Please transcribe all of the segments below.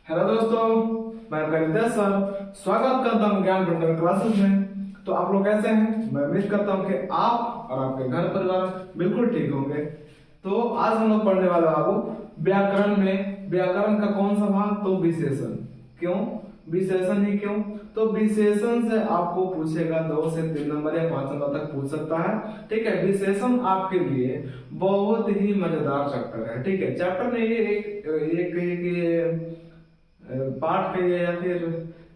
Hello दोस्तों, मैं कविता sir स्वागत करता हूँ ज्ञान भंडार क्लासेस में। तो आप लोग कैसे हैं? मैं उम्मीद करता हूँ कि आप और आपके घर परिवार बिल्कुल ठीक होंगे। तो आज हम लोग पढ़ने वाले बाबू व्याकरण में व्याकरण का कौन सा भाग? तो विशेषण। क्यों विशेषण ही क्यों? तो विशेषण से आपको पूछेगा 2 से 3 नंबर या 5 नंबर तक पूछ सकता है। ठीक है, विशेषण आपके लिए बहुत ही मजेदार चैप्टर है। ठीक है, चैप्टर नहीं, ये एक पार्ट कहिए या फिर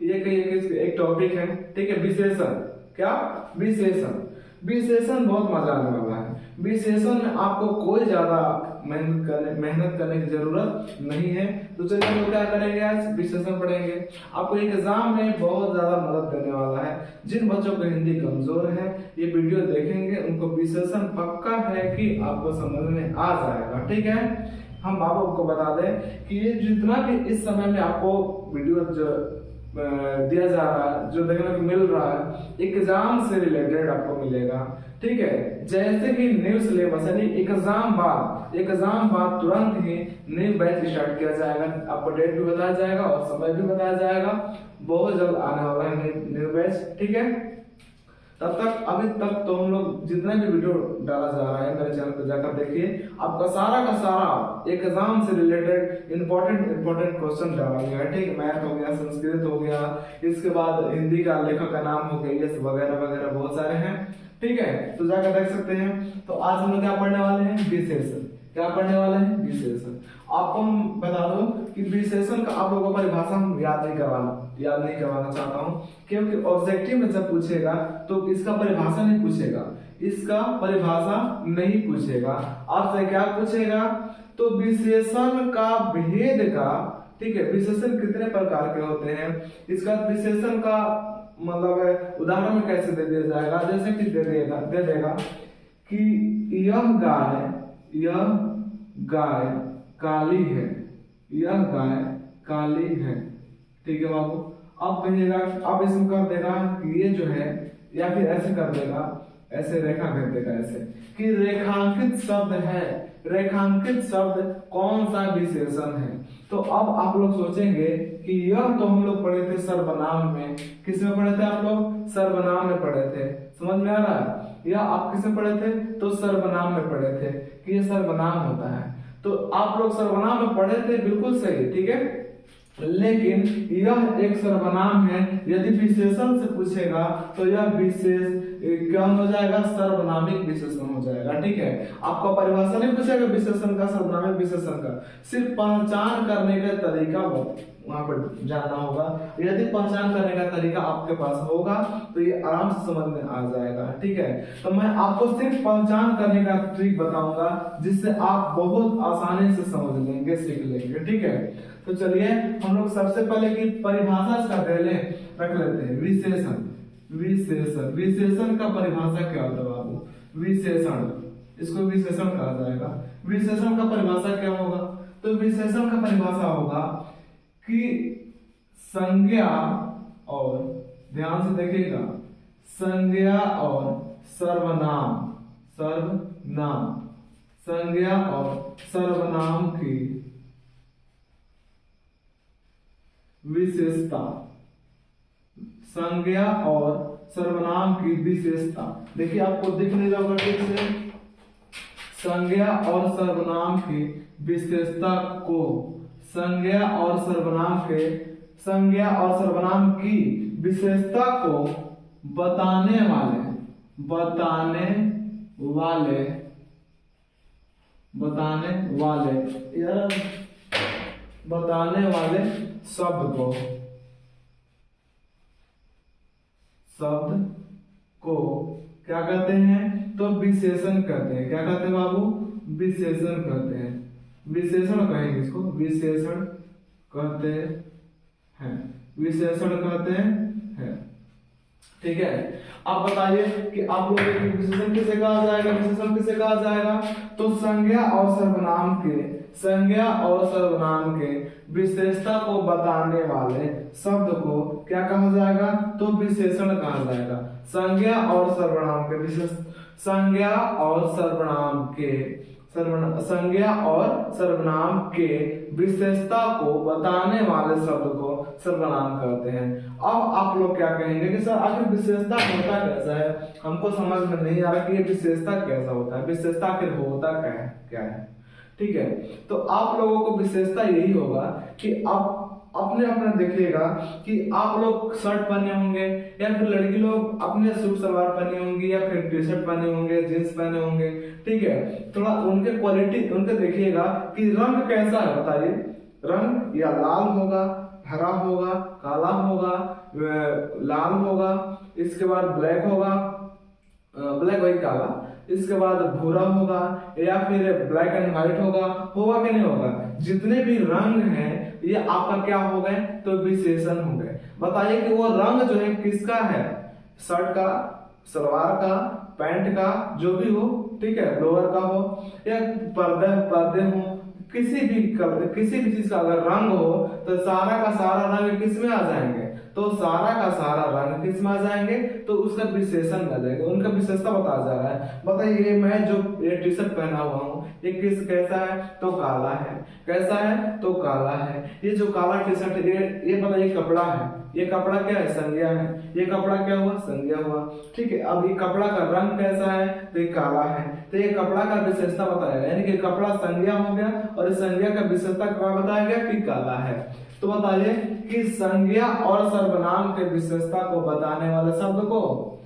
ये कहिए कि एक टॉपिक है। ठीक है, विशेषण। क्या विशेषण? विशेषण बहुत मजा आने वाला है। विशेषण में आपको कोई ज्यादा मेहनत करने की जरूरत नहीं है। तो चलिए हम लोग क्या करेंगे, आज विशेषण पढ़ेंगे। आपको एग्जाम में बहुत ज्यादा मदद करने वाला है। जिन बच्चों को हिंदी कमजोर है ये वीडियो देखेंगे उनको विशेषण पक्का है कि आपको समझ में आ जाएगा। ठीक है, हम आपको बता दें कि ये जितना भी इस समय में आपको वीडियो जो दिया जा रहा है, जो देखने को मिल रहा है, एग्जाम से रिलेटेड आपको मिलेगा। ठीक है, जैसे कि न्यू सिलेबस यानी एग्जाम बाद तुरंत ही न्यू बैच स्टार्ट किया जाएगा। आपको डेट भी बताया जाएगा और समय भी बताया जाएगा। बहुत जल्द आने वाला है न्यू बैच। ठीक है, तब तक अभी तक तो हम लोग जितना भी वीडियो डाला जा रहा है मेरे चैनल पर जाकर देखिए। आपका सारा का सारा एग्जाम से रिलेटेड इंपॉर्टेंट क्वेश्चन डाला गया है। ठीक है, मैथ हो गया, संस्कृत हो गया, इसके बाद हिंदी का लेखक का नाम हो गया, ये वगैरह वगैरह बहुत सारे हैं। ठीक है, तो जाकर देख सकते हैं। तो आज हम लोग क्या पढ़ने वाले हैं? विशेषण। क्या पढ़ने वाले हैं? विशेषण। आपको हम बता दो कि विशेषण का आप लोगों को परिभाषा हम याद नहीं करवाना चाहता हूँ, क्योंकि ऑब्जेक्टिव में जब पूछेगा तो इसका परिभाषा नहीं पूछेगा, इसका परिभाषा नहीं पूछेगा। आपसे क्या पूछेगा? तो विशेषण का भेद का। ठीक है, विशेषण कितने प्रकार के होते हैं, इसका विशेषण का मतलब उदाहरण में कैसे दे दिया जाएगा। जैसे कि दे देगा कि यह गाय काली है, यह गाय काली है। ठीक है बाबू, अब कहिएगा, अब इसमें कर देगा कि ये जो है, या फिर ऐसे कर देगा, ऐसे रेखा कर देगा ऐसे कि रेखांकित शब्द है। रेखांकित शब्द कौन सा विशेषण है? तो अब आप लोग सोचेंगे कि यह तो हम लोग पढ़े थे सर्वनाम में। किस में पढ़े थे आप लोग? सर्वनाम में पढ़े थे। समझ में आ रहा है? या आप किस में पढ़े थे? तो सर्वनाम में पढ़े थे कि ये सर्वनाम होता है। तो आप लोग सर्वनाम में पढ़े थे, बिल्कुल सही। ठीक है, लेकिन यह एक सर्वनाम है। यदि विशेषण से पूछेगा तो यह विशेष क्या हो जाएगा? सर्वनामिक विशेषण हो जाएगा। ठीक है, आपको परिभाषा नहीं पूछेगा विशेषण का, सर्वनामिक विशेषण का, सिर्फ पहचान करने का तरीका वहां पर जानना होगा। यदि पहचान करने का तरीका आपके पास होगा तो ये आराम से समझ में आ जाएगा। ठीक है, तो मैं आपको सिर्फ पहचान करने का ट्रिक बताऊंगा जिससे आप बहुत आसानी से समझ लेंगे, सीख लेंगे। ठीक है, तो चलिए हम लोग सबसे पहले की परिभाषा इसका पहले रख लेते हैं। विशेषण। विशेषण का परिभाषा क्या होता है बाबू? विशेषण, इसको विशेषण कहा जाएगा। विशेषण का परिभाषा क्या होगा? तो विशेषण का परिभाषा होगा कि संज्ञा और, ध्यान से देखिएगा, संज्ञा और सर्वनाम, संज्ञा और सर्वनाम की विशेषता। संज्ञा और सर्वनाम की विशेषता देखिए, आपको दिख नहीं रहा ठीक से। संज्ञा और सर्वनाम की विशेषता को, संज्ञा और सर्वनाम की विशेषता को बताने वाले शब्द को क्या कहते हैं? तो विशेषण कहते हैं। क्या कहते हैं बाबू? विशेषण कहते हैं। विशेषण कहेंगे इसको, विशेषण कहते हैं, विशेषण कहते हैं। ठीक है, आप बताइए कि आप लोग विशेषण किसे कहा जाएगा? विशेषण किसे कहा जाएगा? तो संज्ञा और सर्वनाम के विशेषता को बताने वाले शब्द को क्या कहा जाएगा? तो विशेषण कहा जाएगा। संज्ञा और सर्वनाम के संज्ञा और सर्वनाम के विशेषता को बताने वाले शब्द को सर्वनाम कहते हैं। अब आप लोग क्या कहेंगे कि सर आखिर विशेषता होता कैसा है, हमको समझ में नहीं आ रहा कि ये विशेषता कैसा होता है, विशेषता आखिर होता क्या है। ठीक है, तो आप लोगों को विशेषता यही होगा कि आप अपने अपने देखिएगा कि आप लोग शर्ट पहने होंगे या फिर लड़की लोग अपने सूट सलवार पहने होंगे या फिर टी शर्ट पहने होंगे, जींस पहने होंगे। ठीक है, थोड़ा उनके क्वालिटी उनके देखिएगा कि रंग कैसा है, बताइए रंग या लाल होगा, हरा होगा, काला होगा, लाल होगा, इसके बाद ब्लैक होगा, ब्लैक वही काला, इसके बाद भूरा होगा या फिर ब्लैक एंड व्हाइट होगा कि नहीं होगा। जितने भी रंग हैं ये आपका क्या हो गए, तो विशेषण हो गए। बताइए कि वो रंग जो है किसका है, शर्ट का, सलवार का, पैंट का, जो भी हो, ठीक है, लोअर का हो या पर्दे हो, किसी भी चीज का अगर रंग हो तो सारा का सारा रंग किस में आ जाएंगे, तो सारा का सारा रंग किस में आ जाएंगे, तो उसका विशेषण आ जाएगा, उनका विशेषता बताया जा रहा है। बताइए मैं जो ये टी शर्ट पहना हुआ हूँ ये कैसा है, तो काला है, कैसा है, तो काला है। ये जो काला टी शर्ट है ये बताइए कपड़ा है, ये कपड़ा क्या है, संज्ञा है, ये कपड़ा क्या हुआ, संज्ञा हुआ। ठीक है, अब ये कपड़ा का रंग कैसा है, तो ये काला है, तो ये कपड़ा का विशेषता बताया, यानी कि कपड़ा संज्ञा हो गया और इस संज्ञा का विशेषता क्या बताया गया कि काला है। तो बताइए कि संज्ञा और सर्वनाम के विशेषता को बताने वाले शब्द को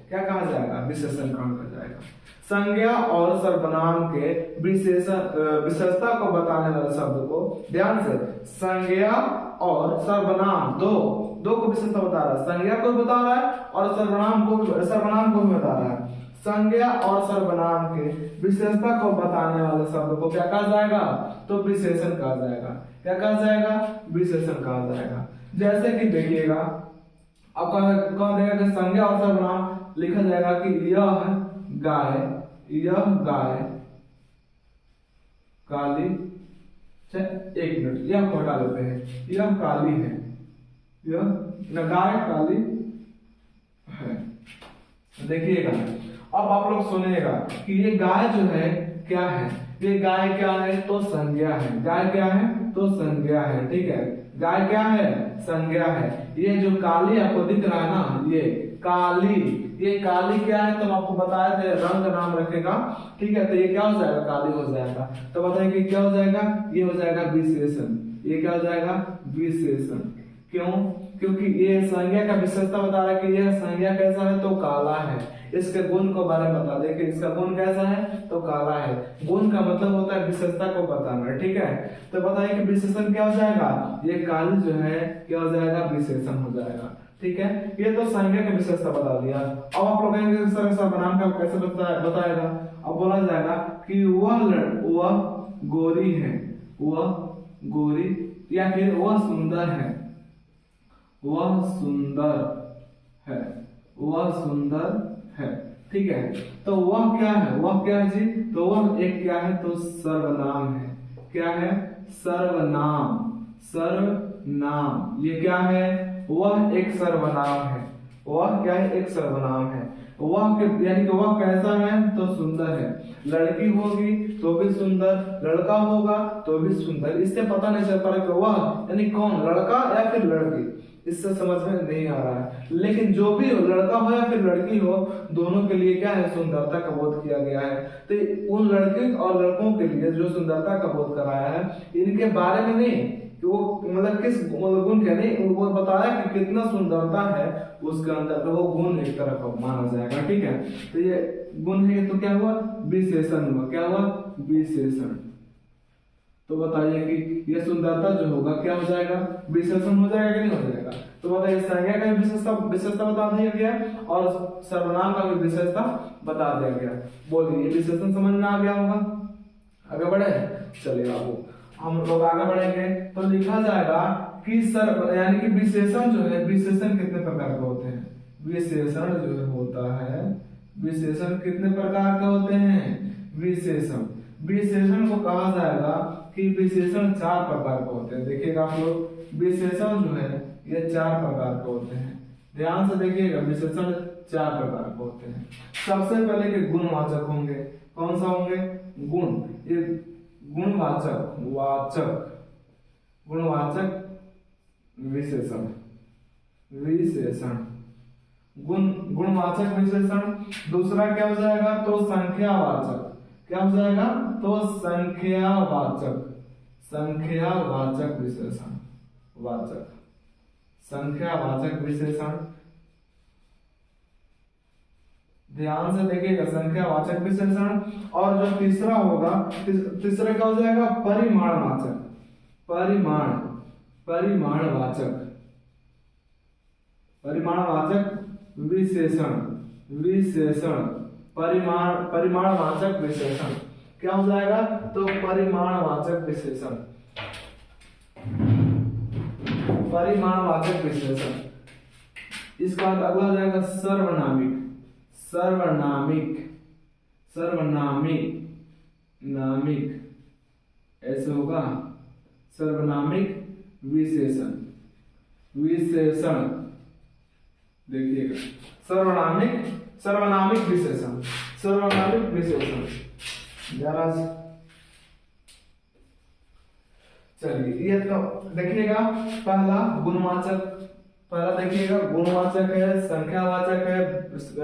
क्या कहा जाएगा, विशेषण कहा जाएगा। संज्ञा और सर्वनाम के विशेषता को बताने वाले शब्द को, ध्यान से, संज्ञा और सर्वनाम दो को विशेषता बता रहा है, संज्ञा को बता रहा है और सर्वनाम को भी बता रहा है। संज्ञा और सर्वनाम के विशेषता को बताने वाले शब्द को क्या कहा जाएगा, तो विशेषण कहा जाएगा। क्या कहा जाएगा, विशेषण कहा जाएगा। जैसे कि देखिएगा अब कहा देगा कि संज्ञा और सर्वनाम लिखा जाएगा कि यह गाय काली, एक मिनट यह को हटा लेते हैं, यह काली है, यह गाय काली है। देखिएगा अब आप लोग सुनिएगा कि ये गाय जो है क्या है, ये गाय क्या है, तो संज्ञा है, गाय क्या है, तो संज्ञा है। ठीक है, गाय क्या है, संज्ञा है। ये जो काली आपको दिख रहा है ना, ये काली क्या है, तो आपको बताया थे रंग नाम रखेगा। ठीक है, तो ये क्या हो जाएगा, काली हो जाएगा। तो बताइए कि क्या हो जाएगा, ये हो जाएगा विशेषण। ये क्या हो जाएगा, विशेषण। क्यों, क्योंकि ये संज्ञा का विशेषता बता रहा है कि यह संज्ञा कैसा है, तो काला है। इसके गुण को बारे में बता दे कि इसका गुण कैसा है, तो काला है। गुण का मतलब होता है विशेषता को बताना। ठीक है, तो बताइए कि विशेषण क्या हो जाएगा, ये काली जो है क्या हो जाएगा, विशेषण हो जाएगा। ठीक है, ये तो संज्ञा की विशेषता बता दिया। अब आप लोग कहेंगे सर सर्वनाम का कैसे बताएगा। अब बोला जाएगा कि वह गोरी है, वह गोरी, या फिर वह सुंदर है, वह सुंदर है, वह सुंदर है। ठीक है, तो वह क्या है, वह क्या है जी, तो वह एक क्या है, तो सर्वनाम है। क्या है, सर्वनाम। सर्वनाम ये क्या है, वह एक सर्वनाम है। वह क्या है, एक सर्वनाम है। वह यानी कि वह कैसा है, तो सुंदर है। लड़की होगी तो भी सुंदर, लड़का होगा तो भी सुंदर। इससे पता नहीं चल पा रहा कि वह यानी कौन, लड़का या फिर लड़की, इससे समझ में नहीं आ रहा है। लेकिन जो भी हो, लड़का हो या फिर लड़की हो, दोनों के लिए क्या है, सुंदरता का बोध किया गया है। तो उन लड़के और लड़कों के लिए जो सुंदरता का बोध कराया है, इनके बारे में नहीं कि वो मतलब किस गुण के नहीं, वो बताया कि कितना सुंदरता है उसके अंदर, तो वो गुण एक तरह का माना जाएगा। ठीक है, तो ये गुण है, तो क्या हुआ, विशेषण हुआ। क्या हुआ, विशेषण। तो बताइए कि ये सुंदरता जो होगा क्या हो जाएगा, विशेषण हो जाएगा कि नहीं हो जाएगा। तो बताइए संज्ञा का भी विशेषता बता दिया गया और सर्वनाम का भी विशेषता बता दिया गया। बोलिए विशेषण समझ में आ गया होगा। आगे बढ़े, चलिए बाबू हम लोग आगे बढ़ेंगे। तो लिखा जाएगा कि यानी कि विशेषण जो है, विशेषण कितने प्रकार के होते हैं, विशेषण जो होता है, विशेषण कितने प्रकार के होते हैं, विशेषण को कहा जाएगा कि विशेषण 4 प्रकार के होते हैं। देखिएगा आप लोग, विशेषण जो है ये 4 प्रकार के होते हैं। ध्यान से देखिएगा, विशेषण 4 प्रकार के होते हैं। सबसे पहले के गुणवाचक होंगे, कौन सा होंगे, गुण, ये गुणवाचक वाचक गुणवाचक विशेषण विशेषण गुणवाचक विशेषण। दूसरा क्या हो जाएगा तो संख्यावाचक, क्या हो जाएगा तो संख्यावाचक विशेषण वाचक संख्यावाचक विशेषण। ध्यान से देखिएगा संख्यावाचक विशेषण। और जो तीसरा होगा तीसरा क्या हो जाएगा परिमाणवाचक परिमाणवाचक विशेषण परिमाणवाचक विशेषण क्या हो जाएगा तो परिमाणवाचक विशेषण इसका अगला हो जाएगा नामिक ऐसे होगा सर्वनामिक विशेषण देखिएगा सर्वनामिक विशेषण जरा चलिए ये तो देखिएगा पहला देखिएगा गुणवाचक है, संख्यावाचक है,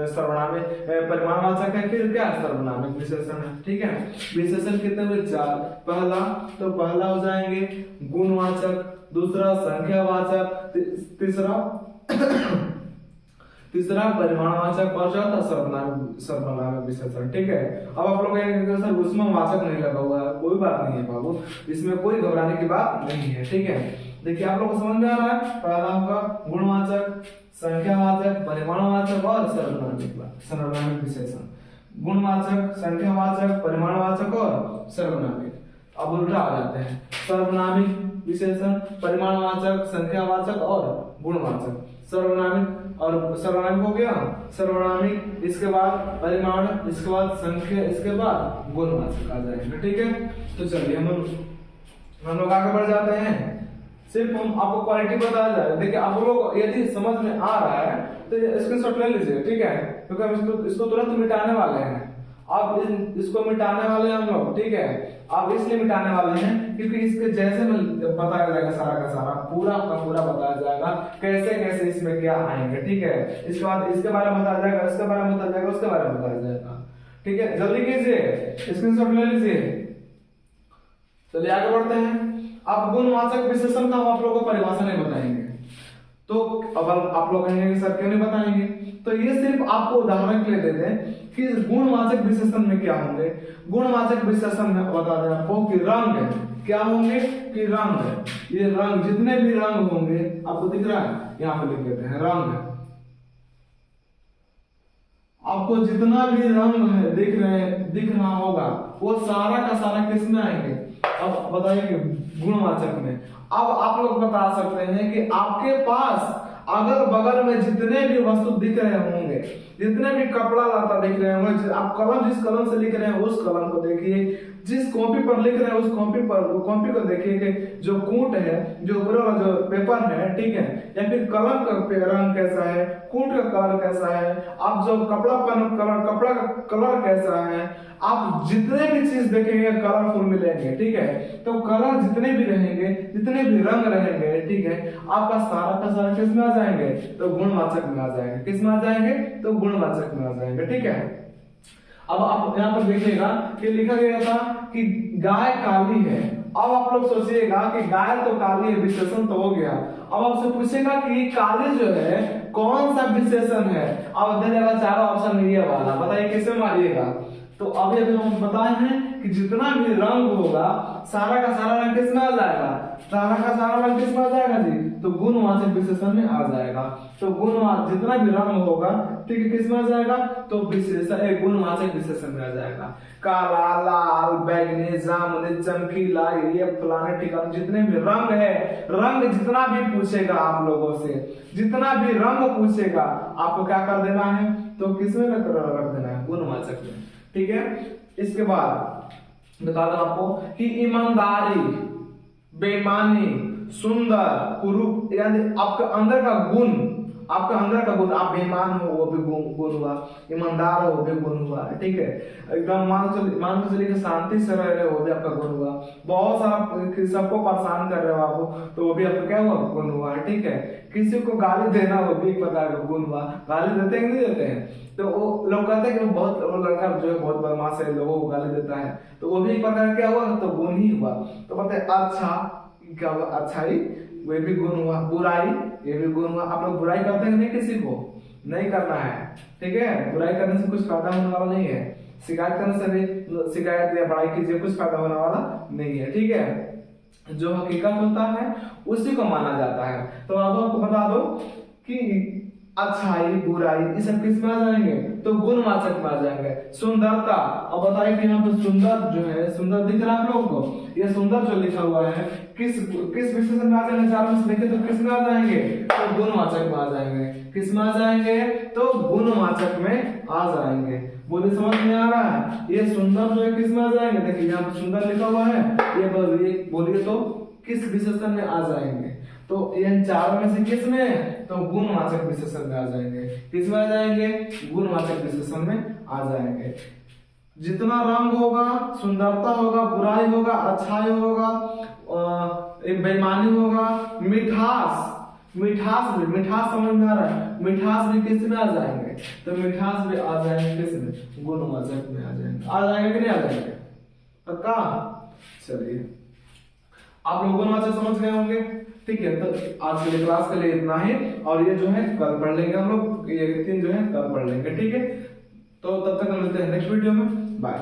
सर्वनामिक परिमाणवाचक है, फिर क्या सर्वनामिक विशेषण है। ठीक है, विशेषण कितने हुए 4। पहला हो जाएंगे गुणवाचक, दूसरा संख्यावाचक, तीसरा परिमाणवाचक और चौथा सर्वनामिक विशेषण। ठीक है, अब आप लोग कहेंगे सर उसमें वाचक नहीं लगा हुआ है, कोई बात नहीं है बाबू, इसमें कोई घबराने की बात नहीं है। ठीक है, देखिए आप लोग को समझ में आ रहा है। पहला होगा गुणवाचक, संख्यावाचक, परिमाणवाचक और सर्वनामिक विशेषण। गुणवाचक, संख्यावाचक, परिमाणवाचक और सर्वनामिक। अब उल्टा आ जाते हैं, सर्वनामिक विशेषण, परिमाणवाचक, संख्यावाचक और गुणवाचक। सर्वनामिक हो गया, सर्वनामिक, इसके बाद परिमाण, इसके बाद संख्या, इसके बाद गुणवाचक आ जाएंगे। ठीक है, तो चलिए हम लोग आगे बढ़ जाते हैं। सिर्फ हम आपको क्वालिटी बताया जाए। देखिए आप लोग यदि समझ में आ रहा है तो स्क्रीनशॉट ले लीजिए। ठीक है, क्योंकि हम इसको तुरंत मिटाने वाले हैं। आप इसको मिटाने वाले हैं हम लोग। ठीक है, आप इसलिए मिटाने वाले हैं क्योंकि इसके जैसे में बताया जाएगा, सारा का सारा पूरा का पूरा बताया जाएगा कैसे कैसे इसमें क्या आएंगे। ठीक है, इसके बाद इसके बारे में बताया जाएगा, इसके बारे में बताया जाएगा, उसके बारे में बताया जाएगा। ठीक है, जल्दी कीजिए, स्क्रीनशॉट ले लीजिए। चलिए आगे बढ़ते हैं। अब गुणवाचक विशेषण का हम आप लोगों को परिभाषा नहीं बताएंगे, तो अब आप लोग कहेंगे सर क्यों नहीं बताएंगे, तो ये सिर्फ आपको उदाहरण के लिए दे दें कि गुणवाचक विशेषण में क्या होंगे। गुणवाचक विशेषण में बता दें आपको कि रंग है, क्या होंगे कि रंग है। ये रंग, जितने भी रंग होंगे, आपको दिख रहा है, यहाँ पे लिख देते हैं रंग। आपको जितना भी रंग है दिख रहा होगा, वो सारा का सारा किस में आएंगे, अब बताइए गुणवाचक में। अब आप लोग बता सकते हैं कि आपके पास अगल बगल में जितने भी वस्तु दिख रहे होंगे, जितने भी कपड़ा लता दिख रहे होंगे, आप कलम जिस कलम से लिख रहे हैं उस कलम को देखिए, जिस कॉपी पर लिख रहे हैं उस कॉपी को देखिए कि जो कूट है, जो ऊपर वाला जो पेपर है, ठीक है, या फिर कलम का रंग कैसा है, कूट का कलर कैसा है, आप जो कपड़ा का कलर कैसा है, आप जितने भी चीज देखेंगे कलरफुल मिलेंगे। ठीक है, तो कलर जितने भी रहेंगे, जितने भी रंग रहेंगे, ठीक है, आपका सारा का सारा किस में आ जाएंगे, तो गुणवाचक में आ जाएंगे। किस में आ जाएंगे, तो गुणवाचक में आ जाएंगे। ठीक है, अब आप यहाँ पर देखिएगा कि लिखा गया था कि गाय काली है। अब आप लोग सोचिएगा कि गाय तो काली है, विशेषण तो हो गया। अब आपसे पूछेगा कि काली जो है कौन सा विशेषण है, अब दे देगा चारों ऑप्शन ये वाला, बताइए किसमें मारिएगा। तो अभी हम बताए हैं कि जितना भी रंग होगा, सारा का सारा रंग किसमें आ जाएगा, सारा का सारा रंग किसमें आ जाएगा जी, तो गुणवाचक विशेषण में आ जाएगा। तो गुणवाचक जितना भी रंग होगा, ठीक है, किसमें आ जाएगा, तो विशेषण गुणवाचक विशेषण में आ जाएगा। काला, लाल, बैंगनी, जामुनी, चमकीला, ये फलाने ठिकाने जितने भी रंग है, रंग जितना भी पूछेगा आप लोगों से, जितना भी रंग पूछेगा, आपको क्या कर देना है, तो किसमें रख देना है, गुणवाचक में। ठीक है, इसके बाद बता दो आपको कि ईमानदारी, बेईमानी, सुंदर, कुरूप, यानी आपके अंदर का गुण, आपका अंदर का गुण, आप बेईमान हो वो भी गुण हुआ, ईमानदार हो वो भी गुण हुआ, ठीक है, एकदम मान के चलिए कि शांति से रह रहे हो वो भी आपका गुण हुआ, बहुत सारा सबको परेशान कर रहे हो आप तो वो भी आपका क्या हुआ, गुण हुआ, ठीक है, किसी को गाली देना वो भी एक प्रकार का गुण हुआ, गाली देते हैं नहीं देते हैं, तो वो लोग कहते हैं कि वो लड़का जो है बहुत बदमाश है, लोगों को गाली देता है, तो वो भी एक प्रकार क्या हुआ, तो गुण ही हुआ। तो बताए अच्छा क्या हुआ, अच्छाई वे भी गुण हुआ, बुराई ये भी गुण हुआ। आप लोग बुराई करते हैं नहीं, किसी को नहीं करना है, ठीक है, बुराई करने से कुछ फायदा होने वाला नहीं है, शिकायत करने से भी, शिकायत या बड़ाई कीजिए कुछ फायदा होने वाला नहीं है, ठीक है, जो हकीकत होता है उसी को माना जाता है। तो अब आपको बता दो कि अच्छाई बुराई ये सब किस में आ जाएंगे, तो गुणवाचक में आ जाएंगे। सुंदरता, अब बताइए कि यहाँ पे सुंदर जो है, सुंदर दिख रहा है आप लोगों को, ये सुंदर जो लिखा हुआ है किस विशेषण में आ जाएंगे, चार में से देखें तो किस में आ जाएंगे, तो गुणवाचक में आ जाएंगे, किस में आ जाएंगे, तो गुणवाचक में आ जाएंगे। बोलिए समझ में आ रहा है, ये सुंदर जो है किस में आ जाएंगे, देखिए यहाँ पे सुंदर लिखा हुआ है, ये बोलिए तो किस विशेषण में आ जाएंगे, तो इन चारों में से किस में, तो गुणवाचक विशेषण में आ जाएंगे, किस में आ जाएंगे, गुणवाचक विशेषण में आ जाएंगे। जितना रंग होगा, सुंदरता होगा, बुराई होगा, अच्छाई होगा, बेईमानी होगा, मिठास समझ में आ रहा है, मिठास भी किस में आ जाएंगे, तो मिठास भी आ जाएंगे किस में, गुणवाचक में आ जाएंगे कि नहीं आ जाएंगे, पक्का। चलिए आप लोग गुणवाचक समझ गए होंगे, ठीक है, तो आज के लिए क्लास के लिए इतना ही, और ये जो है कल पढ़ लेंगे हम लोग, ये 3 जो है कल पढ़ लेंगे, ठीक है, तो तब तक मिलते हैं नेक्स्ट वीडियो में, बाय।